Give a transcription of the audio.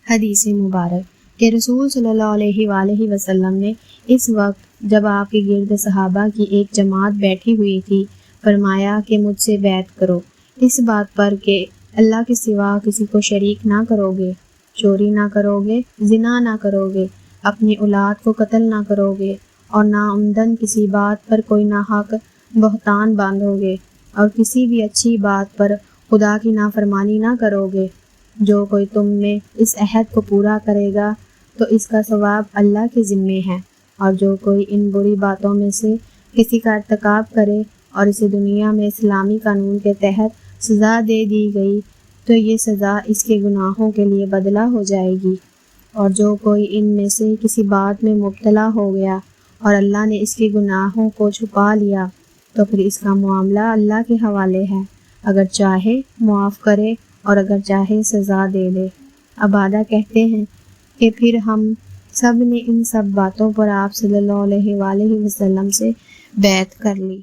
حدیث مبارک کہ رسول صلی اللہ علیہ وآلہ وسلم نے اس وقت جب آپ کے گرد صحابہ کی ایک جماعت بیٹھی ہوئی تھی فرمایا کہ مجھ سے بیعت کرو اس بات پر کہ اللہ کے سوا کسی کو شریک نہ کرو گے، چوری نہ کرو گے، زنا نہ کرو گے، اپنی اولاد کو قتل نہ کرو گے اور نہ عمدن کسی بات پر کوئی ناحق بہتان باندھو گے اور کسی بھی اچھی بات پر خدا کی نافرمانی نہ کرو گے۔ جو کوئی تم میں اس عہد کو پورا کرے گا تو اس کا ثواب اللہ کے ذمے ہے، اور جو کوئی ان بری باتوں میں سے کسی کا ارتکاب کرے اور اسے دنیا میں اسلامی قانون کے تحت سزا دے دی گئی تو یہ سزا اس کے گناہوں کے لیے بدلہ ہو جائے گی، اور جو کوئی ان میں سے کسی بات میں مبتلا ہو گیا اور اللہ نے اس کے گناہوں کو چھپا لیا تو پھر اس کا معاملہ اللہ کے حوالے ہے، اگر چاہے معاف کرے اور اگر چاہے سزا دے دے۔ عبادہ کہتے ہیں کہ پھر ہم سب نے ان سب باتوں پر آپ صلی اللہ علیہ وآلہ وسلم سے بیعت کر لی۔